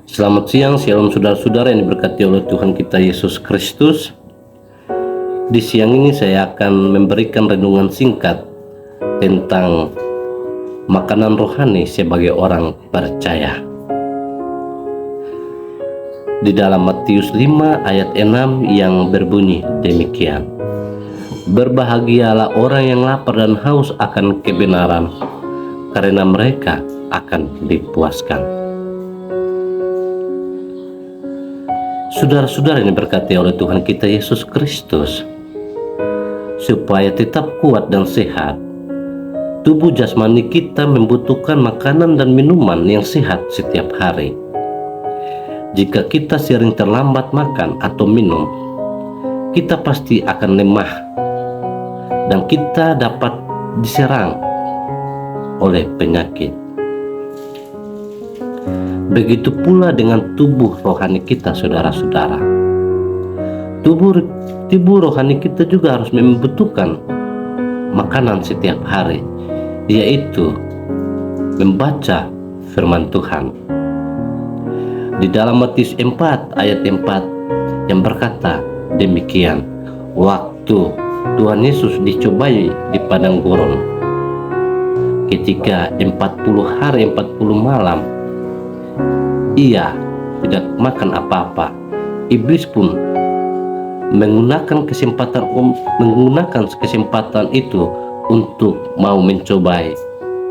Selamat siang, shalom saudara-saudara yang diberkati oleh Tuhan kita Yesus Kristus. Di siang ini saya akan memberikan renungan singkat tentang makanan rohani sebagai orang percaya. Di dalam Matius 5 ayat 6 yang berbunyi demikian. Berbahagialah orang yang lapar dan haus akan kebenaran, karena mereka akan dipuaskan. Saudara-saudara yang diberkati oleh Tuhan kita Yesus Kristus, supaya tetap kuat dan sehat, tubuh jasmani kita membutuhkan makanan dan minuman yang sehat setiap hari. Jika kita sering terlambat makan atau minum, kita pasti akan lemah dan kita dapat diserang oleh penyakit. Begitu pula dengan tubuh rohani kita, saudara-saudara. Tubuh rohani kita juga harus membutuhkan makanan setiap hari, yaitu membaca firman Tuhan. Di dalam Matius 4 ayat 4 yang berkata demikian, waktu Tuhan Yesus dicobai di padang gurun, ketika 40 hari 40 malam ia tidak makan apa-apa. Iblis pun menggunakan kesempatan itu untuk mau mencobai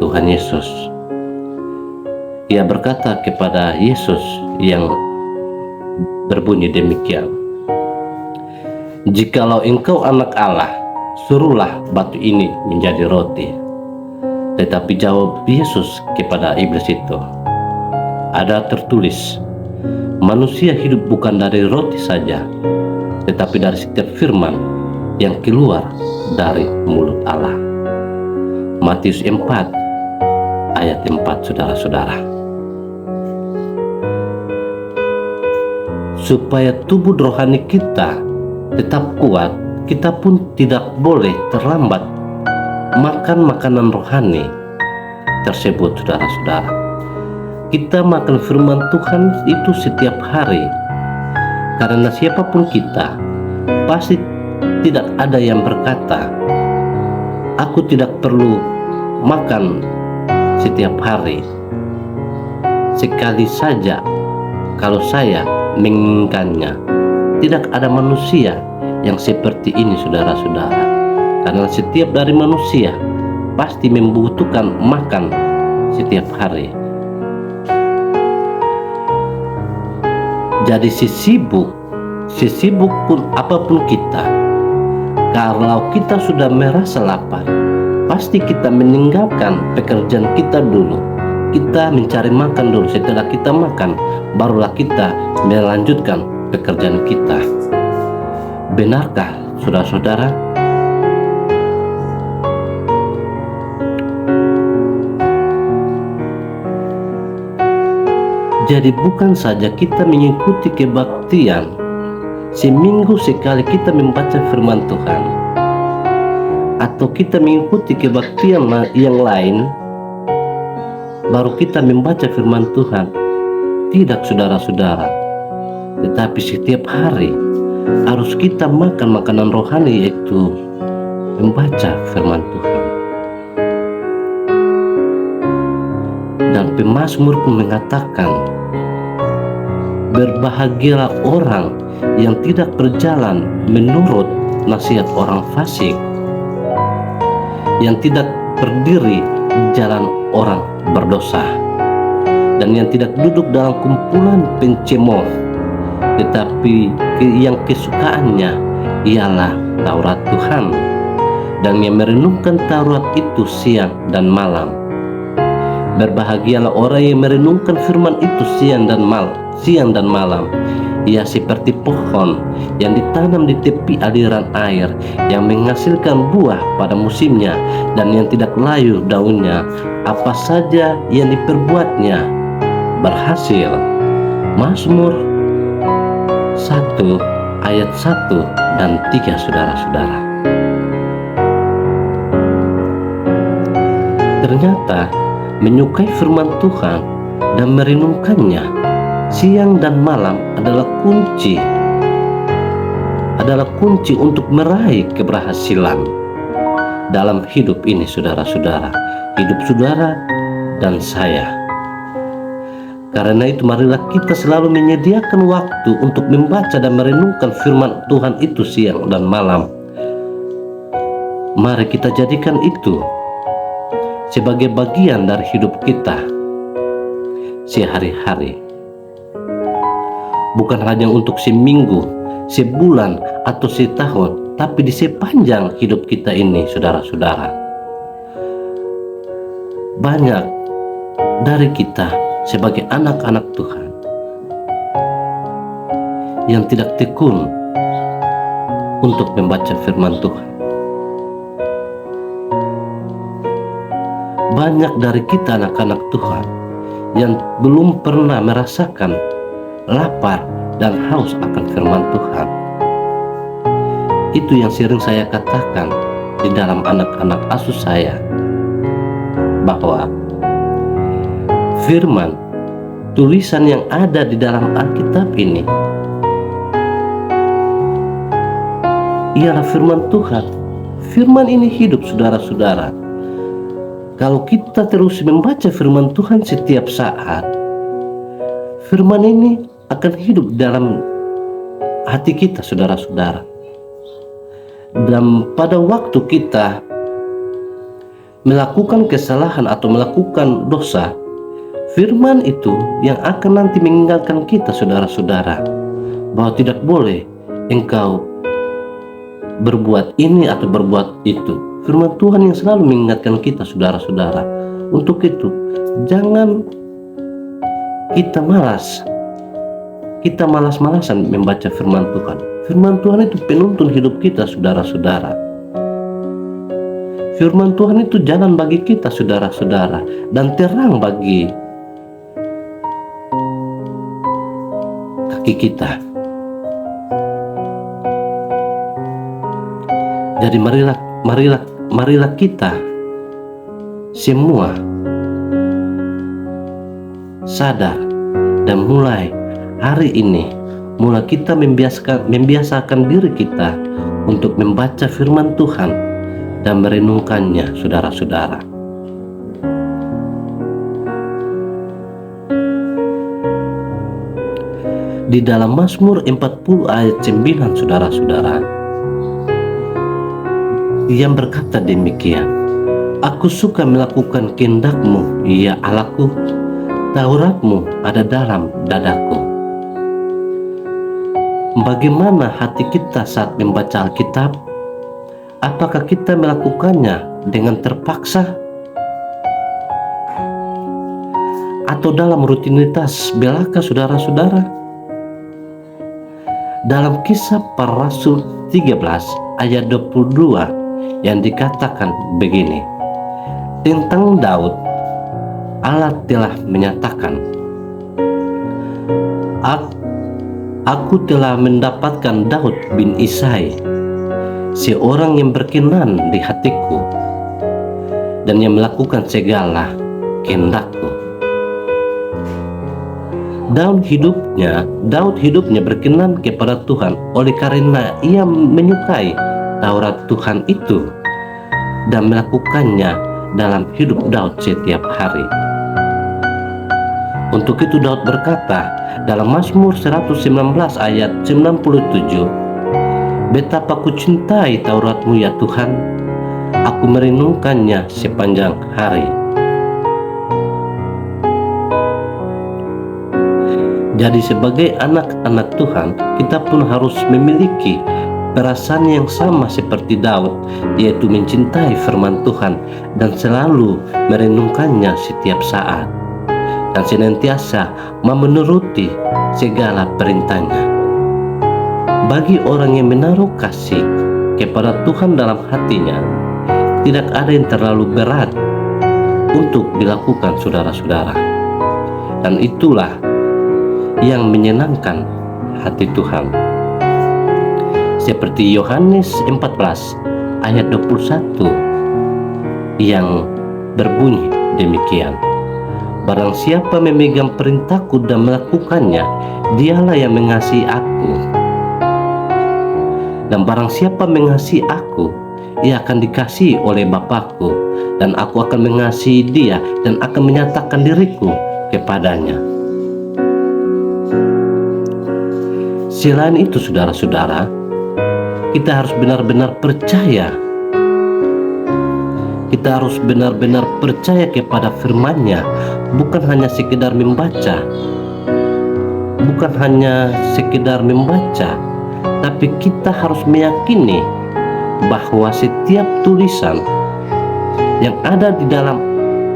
Tuhan Yesus. Ia berkata kepada Yesus yang berbunyi demikian, jikalau engkau anak Allah, suruhlah batu ini menjadi roti. Tetapi jawab Yesus kepada iblis itu, ada tertulis, manusia hidup bukan dari roti saja, tetapi dari setiap firman yang keluar dari mulut Allah. Matius 4 ayat 4, saudara-saudara. Supaya tubuh rohani kita tetap kuat, kita pun tidak boleh terlambat makan makanan rohani tersebut, saudara-saudara. Kita makan firman Tuhan itu setiap hari, karena siapapun kita, pasti tidak ada yang berkata, aku tidak perlu makan setiap hari. Sekali saja kalau saya menginginkannya. Tidak ada manusia yang seperti ini, saudara-saudara, karena setiap dari manusia pasti membutuhkan makan setiap hari. Jadi sesibuk pun apapun kita, kalau kita sudah merasa lapar, pasti kita meninggalkan pekerjaan kita dulu. Kita mencari makan dulu. Setelah kita makan, barulah kita melanjutkan pekerjaan kita. Benarkah, saudara-saudara? Jadi bukan saja kita mengikuti kebaktian, seminggu sekali kita membaca firman Tuhan, atau kita mengikuti kebaktian yang lain, baru kita membaca firman Tuhan. Tidak, saudara-saudara. Tetapi setiap hari harus kita makan makanan rohani, yaitu membaca firman Tuhan. Dan pemazmur pun mengatakan, berbahagialah orang yang tidak berjalan menurut nasihat orang fasik, yang tidak berdiri di jalan orang berdosa, dan yang tidak duduk dalam kumpulan pencemooh, tetapi yang kesukaannya ialah Taurat Tuhan, dan yang merenungkan Taurat itu siang dan malam. Berbahagialah orang yang merenungkan firman itu siang dan malam. Ia seperti pohon yang ditanam di tepi aliran air, yang menghasilkan buah pada musimnya, dan yang tidak layu daunnya. Apa saja yang diperbuatnya berhasil. Mazmur 1 ayat 1 dan 3, saudara-saudara. Ternyata menyukai firman Tuhan dan merenungkannya Siang dan malam adalah kunci untuk meraih keberhasilan dalam hidup ini, saudara-saudara. Hidup saudara dan saya. Karena itu marilah kita selalu menyediakan waktu untuk membaca dan merenungkan firman Tuhan itu siang dan malam. Mari kita jadikan itu sebagai bagian dari hidup kita sehari-hari. Bukan hanya untuk seminggu, sebulan, atau setahun, tapi di sepanjang hidup kita ini, saudara-saudara. Banyak dari kita sebagai anak-anak Tuhan yang tidak tekun untuk membaca firman Tuhan. Banyak dari kita anak-anak Tuhan yang belum pernah merasakan lapar dan haus akan firman Tuhan. Itu yang sering saya katakan di dalam anak-anak asuh saya, bahwa firman, tulisan yang ada di dalam Alkitab ini ialah firman Tuhan. Firman ini hidup, saudara-saudara. Kalau kita terus membaca firman Tuhan setiap saat, firman ini akan hidup dalam hati kita, saudara-saudara. Dan pada waktu kita melakukan kesalahan atau melakukan dosa, firman itu yang akan nanti mengingatkan kita, saudara-saudara, bahwa tidak boleh engkau berbuat ini atau berbuat itu. Firman Tuhan yang selalu mengingatkan kita, saudara-saudara. Untuk itu, jangan kita malas-malasan membaca firman Tuhan. Firman Tuhan itu penuntun hidup kita, saudara-saudara. Firman Tuhan itu jalan bagi kita, saudara-saudara, dan terang bagi kaki kita. Jadi marilah kita semua sadar dan mulai hari ini, mulai kita membiasakan diri kita untuk membaca firman Tuhan dan merenungkannya, saudara-saudara. Di dalam Mazmur 40 ayat 9, saudara-saudara, Ia berkata demikian, "Aku suka melakukan kehendak-Mu, ya Allahku, Taurat-Mu ada dalam dadaku." Bagaimana hati kita saat membaca Alkitab? Apakah kita melakukannya dengan terpaksa? Atau dalam rutinitas belaka, saudara-saudara? Dalam Kisah Para Rasul 13 ayat 22 yang dikatakan begini, tentang Daud, Allah telah menyatakan, Aku telah mendapatkan Daud bin Isai, seorang yang berkenan di hatiku dan yang melakukan segala kehendakku. Daud hidupnya berkenan kepada Tuhan oleh karena ia menyukai Taurat Tuhan itu dan melakukannya dalam hidup Daud setiap hari. Untuk itu Daud berkata dalam Mazmur 119 ayat 97, "Betapa ku cintai Taurat-Mu ya Tuhan, aku merenungkannya sepanjang hari." Jadi sebagai anak-anak Tuhan, kita pun harus memiliki perasaan yang sama seperti Daud, yaitu mencintai firman Tuhan dan selalu merenungkannya setiap saat, dan senantiasa memenuruti segala perintahnya. Bagi orang yang menaruh kasih kepada Tuhan dalam hatinya, tidak ada yang terlalu berat untuk dilakukan, saudara-saudara. Dan itulah yang menyenangkan hati Tuhan. Seperti Yohanes 14 ayat 21 yang berbunyi demikian, Barang siapa memegang perintahku dan melakukannya, dialah yang mengasihi aku. Dan barang siapa mengasihi aku, ia akan dikasihi oleh Bapakku, dan aku akan mengasihi dia dan akan menyatakan diriku kepadanya. Selain itu, saudara-saudara, kita harus benar-benar percaya. Kita harus benar-benar percaya kepada firman-Nya, bukan hanya sekedar membaca. Bukan hanya sekedar membaca, tapi kita harus meyakini bahwa setiap tulisan yang ada di dalam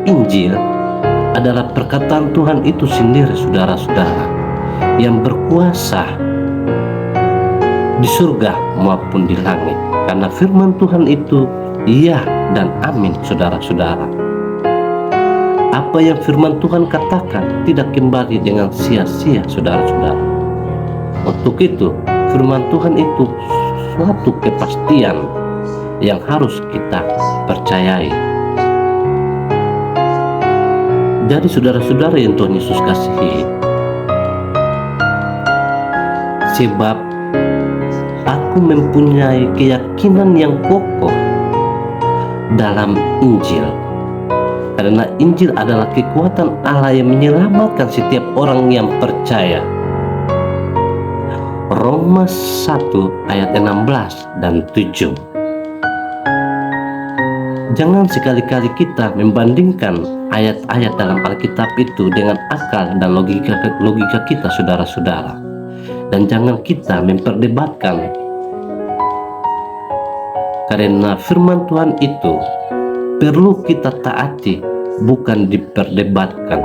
Injil adalah perkataan Tuhan itu sendiri, saudara-saudara, yang berkuasa di surga maupun di langit. Karena firman Tuhan itu iya dan amin, saudara-saudara. Apa yang firman Tuhan katakan tidak kembali dengan sia-sia, saudara-saudara. Untuk itu, firman Tuhan itu suatu kepastian yang harus kita percayai. Jadi saudara-saudara yang Tuhan Yesus kasihi, sebab aku mempunyai keyakinan yang kokoh dalam Injil, karena Injil adalah kekuatan Allah yang menyelamatkan setiap orang yang percaya. Roma 1 ayat 16 dan 7. Jangan sekali-kali kita membandingkan ayat-ayat dalam Alkitab itu dengan akal dan logika kita, saudara-saudara. Dan jangan kita memperdebatkan, karena firman Tuhan itu perlu kita taati, bukan diperdebatkan.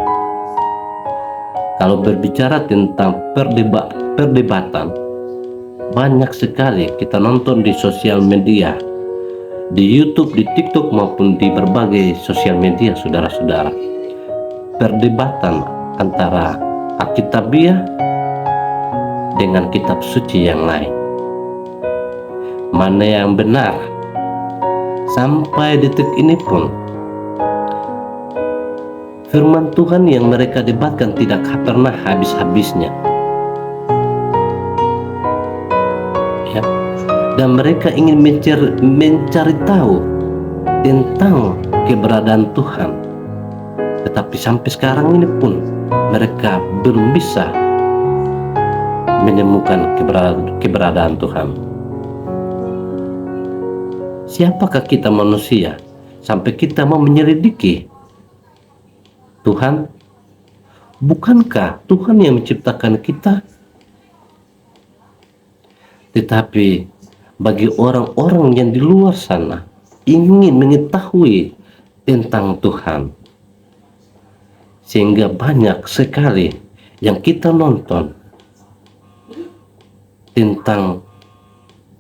Kalau berbicara tentang perdebatan, banyak sekali kita nonton di sosial media, di YouTube, di TikTok maupun di berbagai sosial media, saudara-saudara. Perdebatan antara Alkitabiah dengan kitab suci yang lain. Mana yang benar? Sampai detik ini pun firman Tuhan yang mereka debatkan tidak pernah habis-habisnya. Ya. Dan mereka ingin mencari tahu tentang keberadaan Tuhan. Tetapi sampai sekarang ini pun mereka belum bisa menemukan keberadaan Tuhan. Siapakah kita manusia sampai kita mau menyelidiki Tuhan? Bukankah Tuhan yang menciptakan kita? Tetapi bagi orang-orang yang di luar sana ingin mengetahui tentang Tuhan, sehingga banyak sekali yang kita nonton tentang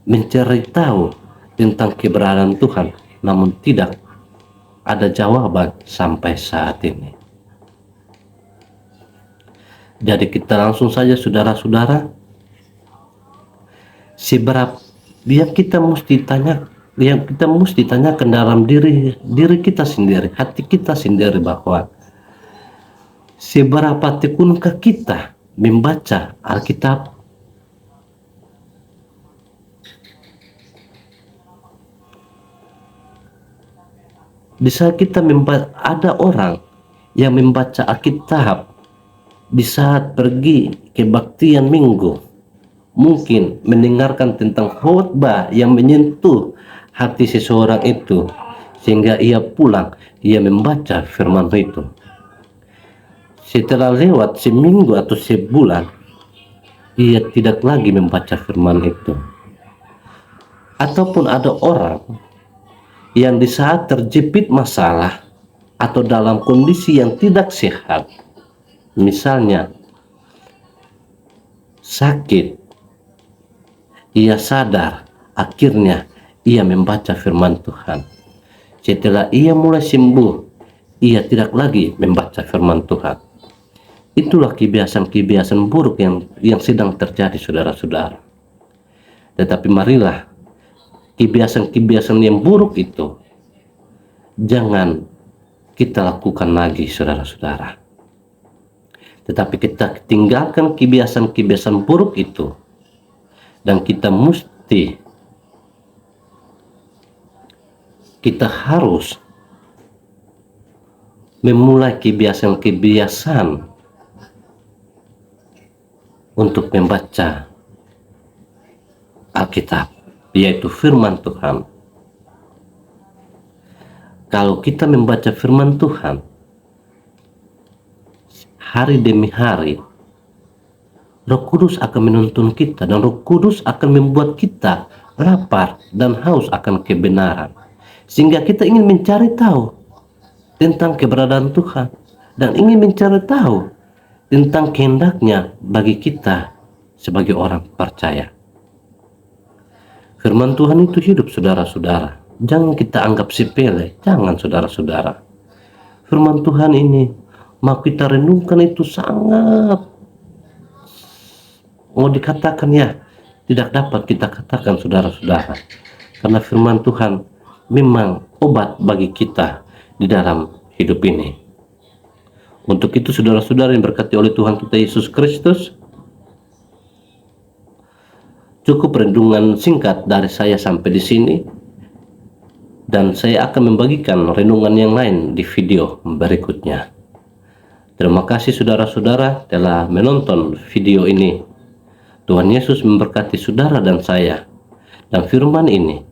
mencari tahu tentang keberadaan Tuhan, namun tidak ada jawaban sampai saat ini. Jadi kita langsung saja, saudara-saudara, seberapa yang kita mesti tanyakan dalam diri kita sendiri, hati kita sendiri, bahwa seberapa tekunkah kita membaca Alkitab? Di saat kita ada orang yang membaca Alkitab di saat pergi kebaktian minggu, mungkin mendengarkan tentang khotbah yang menyentuh hati seseorang itu, sehingga ia pulang, ia membaca firman itu. Setelah lewat seminggu atau sebulan, ia tidak lagi membaca firman itu. Ataupun ada orang yang di saat terjepit masalah atau dalam kondisi yang tidak sehat, misalnya sakit, ia sadar, akhirnya ia membaca firman Tuhan. Setelah ia mulai sembuh, ia tidak lagi membaca firman Tuhan. Itulah kebiasaan-kebiasaan buruk yang sedang terjadi, saudara-saudara. Tetapi marilah kebiasaan-kebiasaan yang buruk itu jangan kita lakukan lagi, saudara-saudara. Tetapi kita tinggalkan kebiasaan-kebiasaan buruk itu, dan kita harus memulai kebiasaan-kebiasaan untuk membaca Alkitab, yaitu firman Tuhan. Kalau kita membaca firman Tuhan hari demi hari, Roh Kudus akan menuntun kita, dan Roh Kudus akan membuat kita lapar dan haus akan kebenaran, sehingga kita ingin mencari tahu tentang keberadaan Tuhan dan ingin mencari tahu tentang kehendaknya bagi kita sebagai orang percaya. Firman Tuhan itu hidup, saudara-saudara. Jangan kita anggap sepele, jangan, saudara-saudara. Firman Tuhan ini mau kita renungkan itu sangat, mau dikatakan ya, tidak dapat kita katakan, saudara-saudara, karena firman Tuhan memang obat bagi kita di dalam hidup ini. Untuk itu, saudara-saudara yang berkati oleh Tuhan kita Yesus Kristus, cukup renungan singkat dari saya sampai di sini, dan saya akan membagikan renungan yang lain di video berikutnya. Terima kasih saudara-saudara telah menonton video ini. Tuhan Yesus memberkati saudara dan saya, dan firman ini